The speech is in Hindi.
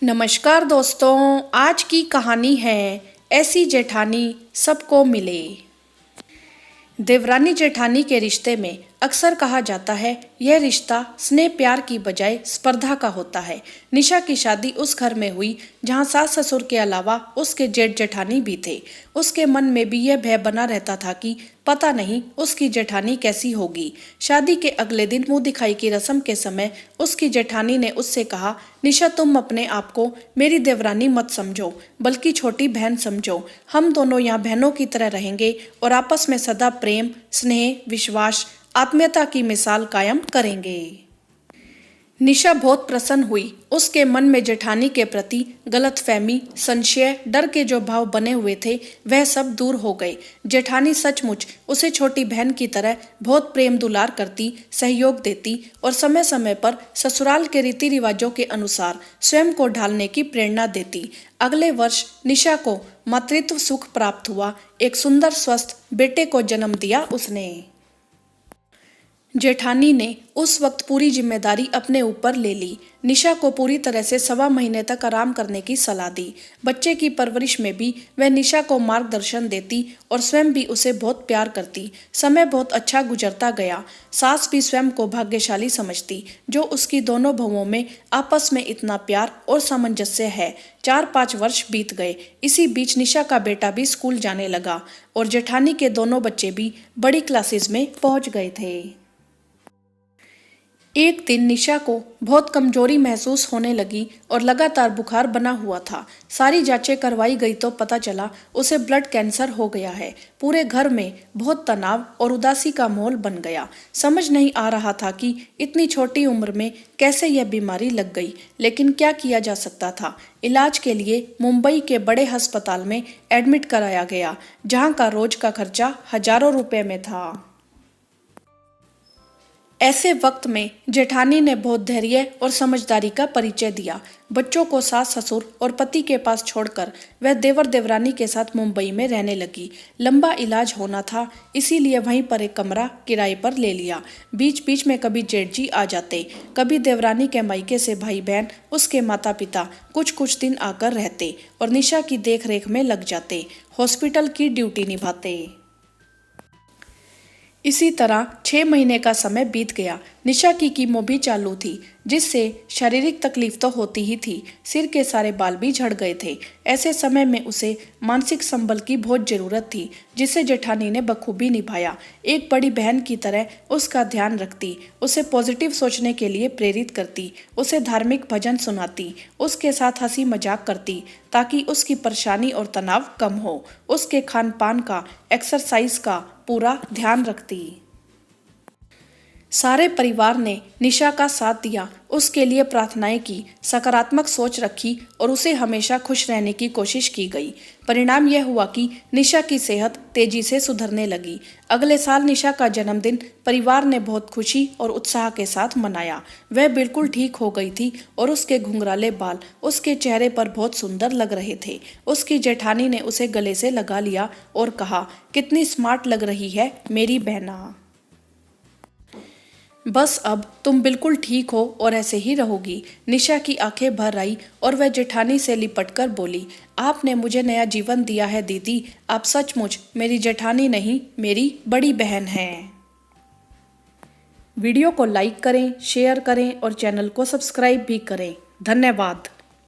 नमस्कार दोस्तों, आज की कहानी है ऐसी जेठानी सबको मिले। देवरानी जेठानी के रिश्ते में अक्सर कहा जाता है यह रिश्ता स्नेह प्यार की बजाय स्पर्धा का होता है। निशा की शादी उस घर में हुई जहां सास ससुर के अलावा उसके जेठ जेठानी भी थे। उसके मन में भी यह भय बना रहता था कि पता नहीं उसकी जेठानी कैसी होगी। शादी के अगले दिन मुंह दिखाई की रस्म के समय उसकी जेठानी ने उससे कहा, निशा तुम अपने आप को मेरी देवरानी मत समझो बल्कि छोटी बहन समझो। हम दोनों यहाँ बहनों की तरह रहेंगे और आपस में सदा प्रेम, स्नेह, विश्वास, आत्मीयता की मिसाल कायम करेंगे। निशा बहुत प्रसन्न हुई। उसके मन में जेठानी के प्रति गलतफहमी, संशय, डर के जो भाव बने हुए थे वह सब दूर हो गए। जेठानी सचमुच उसे छोटी बहन की तरह बहुत प्रेम दुलार करती, सहयोग देती और समय समय पर ससुराल के रीति रिवाजों के अनुसार स्वयं को ढालने की प्रेरणा देती। अगले वर्ष निशा को मातृत्व सुख प्राप्त हुआ। एक सुंदर स्वस्थ बेटे को जन्म दिया उसने। जेठानी ने उस वक्त पूरी जिम्मेदारी अपने ऊपर ले ली। निशा को पूरी तरह से 1.25 महीने तक आराम करने की सलाह दी। बच्चे की परवरिश में भी वह निशा को मार्गदर्शन देती और स्वयं भी उसे बहुत प्यार करती। समय बहुत अच्छा गुजरता गया। सास भी स्वयं को भाग्यशाली समझती जो उसकी दोनों बहुओं में आपस में इतना प्यार और सामंजस्य है। 4-5 वर्ष बीत गए। इसी बीच निशा का बेटा भी स्कूल जाने लगा और जेठानी के दोनों बच्चे भी बड़ी क्लासेस में पहुंच गए थे। एक दिन निशा को बहुत कमजोरी महसूस होने लगी और लगातार बुखार बना हुआ था। सारी जांचें करवाई गई तो पता चला उसे ब्लड कैंसर हो गया है। पूरे घर में बहुत तनाव और उदासी का माहौल बन गया। समझ नहीं आ रहा था कि इतनी छोटी उम्र में कैसे यह बीमारी लग गई, लेकिन क्या किया जा सकता था। इलाज के लिए मुंबई के बड़े अस्पताल में एडमिट कराया गया, जहां का रोज का खर्चा हजारों रुपए में था। ऐसे वक्त में जेठानी ने बहुत धैर्य और समझदारी का परिचय दिया। बच्चों को सास ससुर और पति के पास छोड़कर वह देवर देवरानी के साथ मुंबई में रहने लगी। लंबा इलाज होना था, इसीलिए वहीं पर एक कमरा किराए पर ले लिया। बीच बीच में कभी जेठ जी आ जाते, कभी देवरानी के मायके से भाई बहन, उसके माता पिता कुछ कुछ दिन आकर रहते और निशा की देख रेख में लग जाते, हॉस्पिटल की ड्यूटी निभाते। इसी तरह 6 महीने का समय बीत गया। निशा की कीमो भी चालू थी, जिससे शारीरिक तकलीफ तो होती ही थी, सिर के सारे बाल भी झड़ गए थे। ऐसे समय में उसे मानसिक संबल की बहुत जरूरत थी, जिसे जेठानी ने बखूबी निभाया। एक बड़ी बहन की तरह उसका ध्यान रखती, उसे पॉजिटिव सोचने के लिए प्रेरित करती, उसे धार्मिक भजन सुनाती, उसके साथ हंसी मजाक करती ताकि उसकी परेशानी और तनाव कम हो। उसके खान पान का, एक्सरसाइज का पूरा ध्यान रखती। सारे परिवार ने निशा का साथ दिया, उसके लिए प्रार्थनाएं की, सकारात्मक सोच रखी और उसे हमेशा खुश रहने की कोशिश की गई। परिणाम यह हुआ कि निशा की सेहत तेजी से सुधरने लगी। अगले साल निशा का जन्मदिन परिवार ने बहुत खुशी और उत्साह के साथ मनाया। वह बिल्कुल ठीक हो गई थी और उसके घुंघराले बाल उसके चेहरे पर बहुत सुंदर लग रहे थे। उसकी जेठानी ने उसे गले से लगा लिया और कहा, कितनी स्मार्ट लग रही है मेरी बहना। बस अब तुम बिल्कुल ठीक हो और ऐसे ही रहोगी। निशा की आंखें भर आई और वह जेठानी से लिपटकर बोली, आपने मुझे नया जीवन दिया है दीदी। आप सचमुच मेरी जेठानी नहीं, मेरी बड़ी बहन हैं। वीडियो को लाइक करें, शेयर करें और चैनल को सब्सक्राइब भी करें। धन्यवाद।